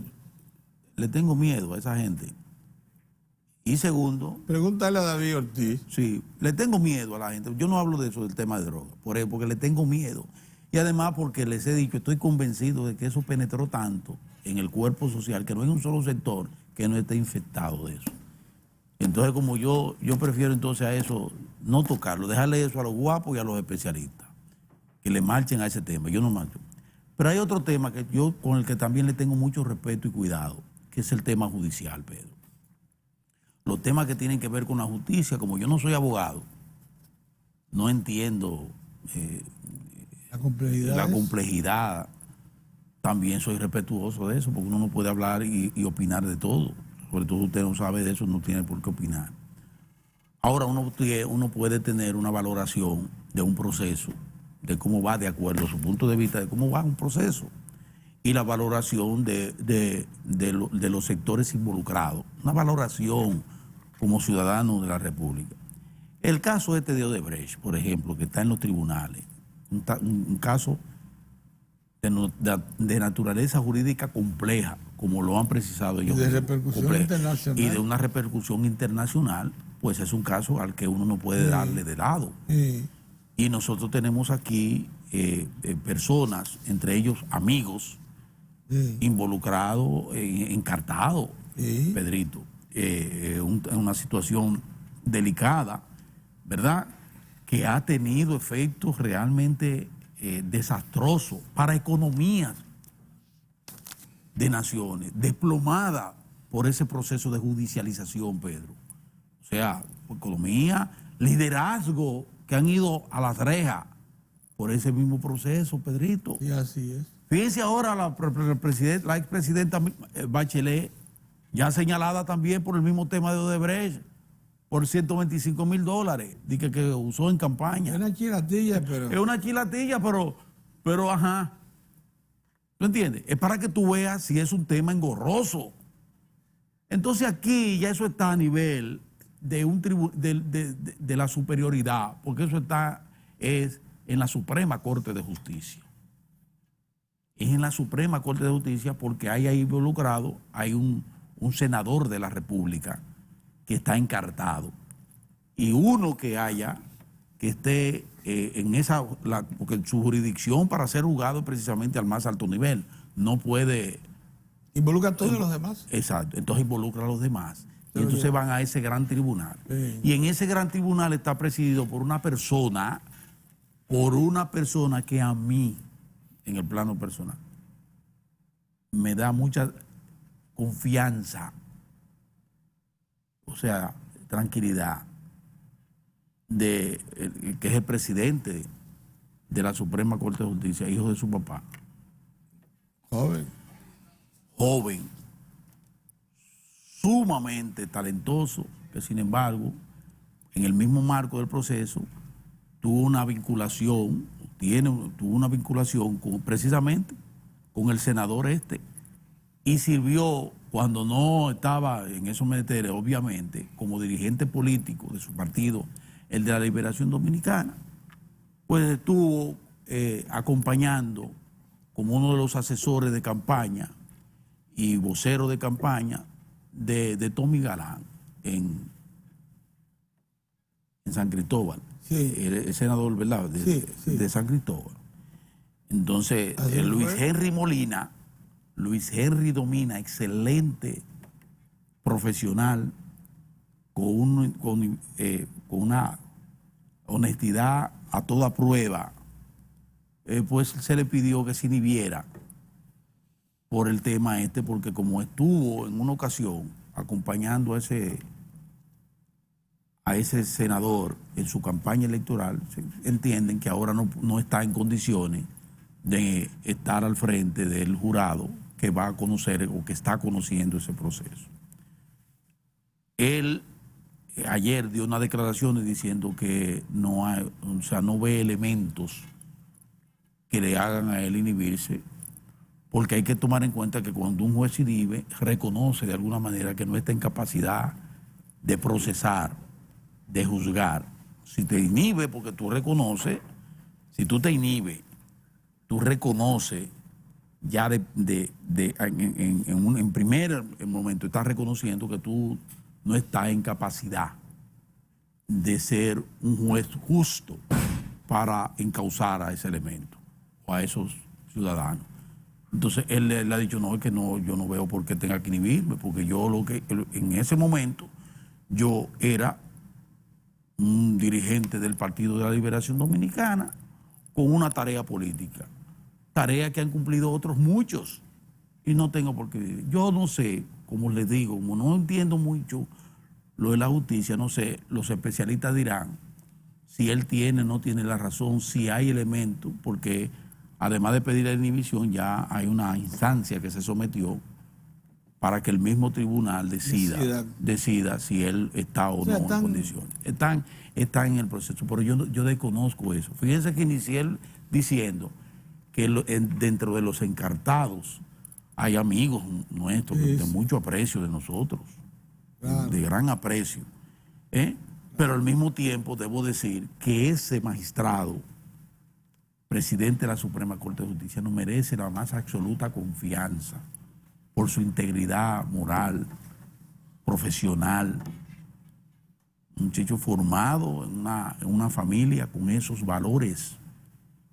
le tengo miedo a esa gente. Y segundo... Pregúntale a David Ortiz. Sí, le tengo miedo a la gente. Yo no hablo de eso, del tema de droga, porque le tengo miedo. Y además porque les he dicho, estoy convencido de que eso penetró tanto en el cuerpo social, que no hay un solo sector que no esté infectado de eso. Entonces, como yo prefiero entonces a eso no tocarlo, dejarle eso a los guapos y a los especialistas, que le marchen a ese tema. Yo no marcho. Pero hay otro tema con el que también le tengo mucho respeto y cuidado, que es el tema judicial, Pedro. Los temas que tienen que ver con la justicia, como yo no soy abogado, no entiendo la complejidad. También soy respetuoso de eso, porque uno no puede hablar y opinar de todo. Sobre todo usted no sabe de eso, no tiene por qué opinar. Ahora uno puede tener una valoración de un proceso, de cómo va de acuerdo a su punto de vista, de cómo va un proceso. Y la valoración de los sectores involucrados. Una valoración como ciudadano de la República. El caso de Odebrecht, por ejemplo, que está en los tribunales, un caso de naturaleza jurídica compleja, como lo han precisado ellos. Y de repercusión internacional. Y de una repercusión internacional, pues es un caso al que uno no puede darle de lado. Sí. Y nosotros tenemos aquí personas, entre ellos amigos, involucrados, encartados, Pedrito, en una situación delicada, ¿verdad?, que ha tenido efectos realmente desastrosos para economías de naciones, desplomada por ese proceso de judicialización, Pedro. O sea, economía, liderazgo que han ido a las rejas por ese mismo proceso, Pedrito. Y así es. Fíjense ahora la expresidenta Bachelet, ya señalada también por el mismo tema de Odebrecht, por $125,000, dije que usó en campaña. Es una chilatilla, pero... Es una chilatilla, pero ajá. ¿Tú entiendes? Es para que tú veas si es un tema engorroso. Entonces aquí ya eso está a nivel de la superioridad, porque eso es en la Suprema Corte de Justicia. Es en la Suprema Corte de Justicia porque hay ahí involucrado, hay un senador de la República que está encartado. Y uno que esté porque su jurisdicción para ser juzgado es precisamente al más alto nivel. No puede... Involucra a todos los demás. Exacto, entonces involucra a los demás. Y entonces van a ese gran tribunal. Sí. Y en ese gran tribunal está presidido por una persona que a mí, en el plano personal, me da mucha confianza, o sea, tranquilidad, que es el presidente de la Suprema Corte de Justicia, hijo de su papá. Joven, sumamente talentoso, que sin embargo, en el mismo marco del proceso, tuvo una vinculación precisamente con el senador y sirvió, cuando no estaba en esos menesteres, obviamente, como dirigente político de su partido, el de la Liberación Dominicana, pues estuvo acompañando como uno de los asesores de campaña y vocero de campaña de Tommy Galán en San Cristóbal. Sí. El senador, ¿verdad? De San Cristóbal. Entonces, Luis Henry Molina, Luis Henry Domina, excelente profesional, con una honestidad a toda prueba, pues se le pidió que se inhibiera por el tema porque como estuvo en una ocasión acompañando a ese senador en su campaña electoral, entienden que ahora no está en condiciones de estar al frente del jurado que va a conocer o que está conociendo ese proceso. Él ayer dio unas declaraciones diciendo que no ve elementos que le hagan a él inhibirse, porque hay que tomar en cuenta que cuando un juez inhibe, reconoce de alguna manera que no está en capacidad de procesar, de juzgar. Si te inhibe porque tú reconoces, si tú te inhibes, tú reconoces ya en primer momento estás reconociendo que tú no estás en capacidad de ser un juez justo para encauzar a ese elemento o a esos ciudadanos. Entonces él le ha dicho, no, es que no, yo no veo por qué tenga que inhibirme, porque en ese momento yo era un dirigente del Partido de la Liberación Dominicana con una tarea política, tarea que han cumplido otros muchos, y no tengo por qué. Yo no sé, como les digo, como no entiendo mucho lo de la justicia, no sé, los especialistas dirán si él tiene o no tiene la razón, si hay elementos, porque además de pedir la inhibición, ya hay una instancia que se sometió para que el mismo tribunal decida si él está o no en condiciones. Están en el proceso, pero yo desconozco eso. Fíjense que inicié diciendo que dentro de los encartados hay amigos nuestros de mucho aprecio de nosotros, de gran aprecio. Pero al mismo tiempo debo decir que ese magistrado, presidente de la Suprema Corte de Justicia, no merece la más absoluta confianza por su integridad moral, profesional, un muchacho formado en una familia con esos valores,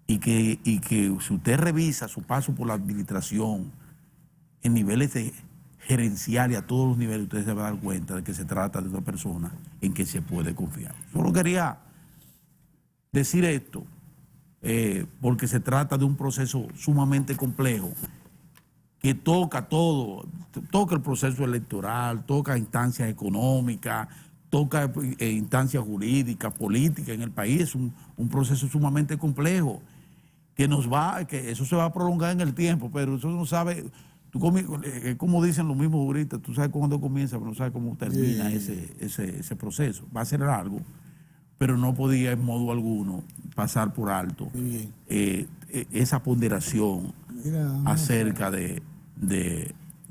y que si usted revisa su paso por la administración en niveles gerenciales, a todos los niveles, usted se va a dar cuenta de que se trata de una persona en que se puede confiar. Solo quería decir esto, porque se trata de un proceso sumamente complejo que toca todo, toca el proceso electoral, toca instancias económicas, toca instancias jurídicas, políticas en el país. Es un proceso sumamente complejo que eso se va a prolongar en el tiempo, pero eso no sabe, como dicen los mismos juristas, tú sabes cuándo comienza, pero no sabes cómo termina ese proceso. Va a ser largo, pero no podía en modo alguno pasar por alto esa ponderación acerca del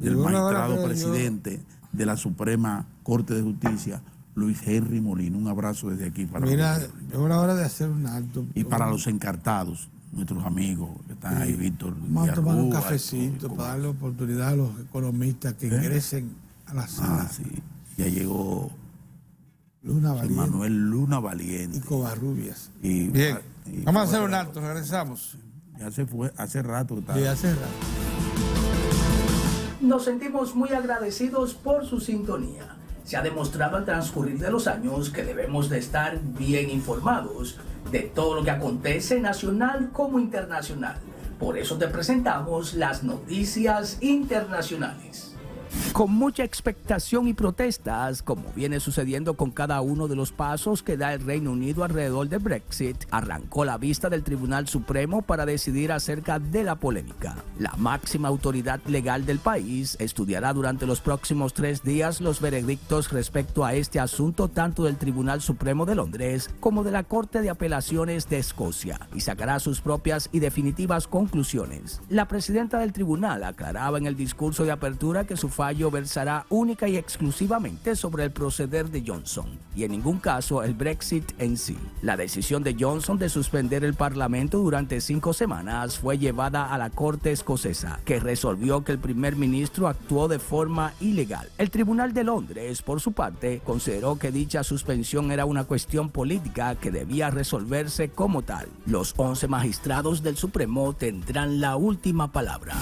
magistrado presidente de la Suprema Corte de Justicia, Luis Henry Molina. Un abrazo desde aquí para llegó la hora de hacer un alto. Y para los encartados, nuestros amigos que están ahí, Víctor. Vamos a tomar un cafecito para darle oportunidad a los economistas que ingresen a la sala. Sí. Ya llegó Luna Valiente. Manuel Luna Valiente. Y Covarrubias. Bien, vamos a hacer un alto, regresamos. Ya se fue, hace rato que está. Sí, hace rato. Nos sentimos muy agradecidos por su sintonía. Se ha demostrado al transcurrir de los años que debemos de estar bien informados de todo lo que acontece nacional como internacional. Por eso te presentamos las noticias internacionales. Con mucha expectación y protestas, como viene sucediendo con cada uno de los pasos que da el Reino Unido alrededor del Brexit, arrancó la vista del Tribunal Supremo para decidir acerca de la polémica. La máxima autoridad legal del país estudiará durante los próximos 3 días los veredictos respecto a este asunto tanto del Tribunal Supremo de Londres como de la Corte de Apelaciones de Escocia y sacará sus propias y definitivas conclusiones. La presidenta del tribunal aclaraba en el discurso de apertura que su fallo versará única y exclusivamente sobre el proceder de Johnson y en ningún caso el Brexit en sí. La decisión de Johnson de suspender el Parlamento durante 5 semanas fue llevada a la Corte escocesa, que resolvió que el primer ministro actuó de forma ilegal. El Tribunal de Londres, por su parte, consideró que dicha suspensión era una cuestión política que debía resolverse como tal. Los 11 magistrados del Supremo tendrán la última palabra.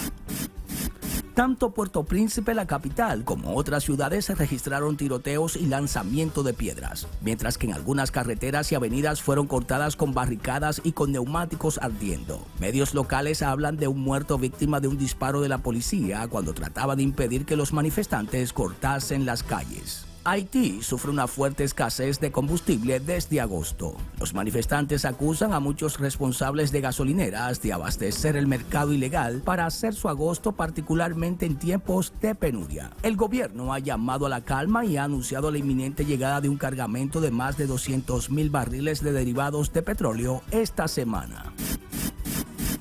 Tanto Puerto Príncipe, la capital, como otras ciudades se registraron tiroteos y lanzamiento de piedras, mientras que en algunas carreteras y avenidas fueron cortadas con barricadas y con neumáticos ardiendo. Medios locales hablan de un muerto víctima de un disparo de la policía cuando trataba de impedir que los manifestantes cortasen las calles. Haití sufre una fuerte escasez de combustible desde agosto. Los manifestantes acusan a muchos responsables de gasolineras de abastecer el mercado ilegal para hacer su agosto, particularmente en tiempos de penuria. El gobierno ha llamado a la calma y ha anunciado la inminente llegada de un cargamento de más de 200,000 barriles de derivados de petróleo esta semana.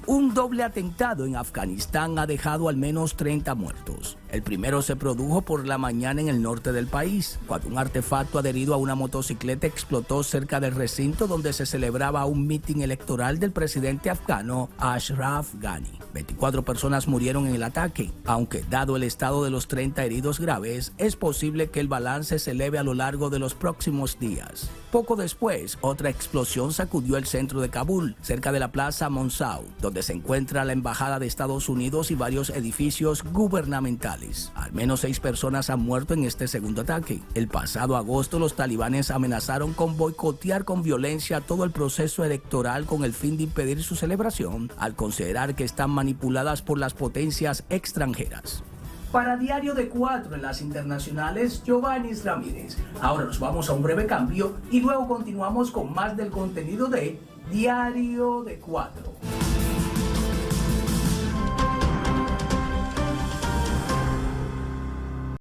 Un doble atentado en Afganistán ha dejado al menos 30 muertos. El primero se produjo por la mañana en el norte del país, cuando un artefacto adherido a una motocicleta explotó cerca del recinto donde se celebraba un mitin electoral del presidente afgano Ashraf Ghani. 24 personas murieron en el ataque, aunque dado el estado de los 30 heridos graves, es posible que el balance se eleve a lo largo de los próximos días. Poco después, otra explosión sacudió el centro de Kabul, cerca de la plaza Monsaud, donde se encuentra la embajada de Estados Unidos y varios edificios gubernamentales. Al menos 6 personas han muerto en este segundo ataque. El pasado agosto, los talibanes amenazaron con boicotear con violencia todo el proceso electoral con el fin de impedir su celebración, al considerar que están manipuladas por las potencias extranjeras. Para Diario de 4 en las internacionales, Giovanni Ramírez. Ahora nos vamos a un breve cambio y luego continuamos con más del contenido de Diario de 4.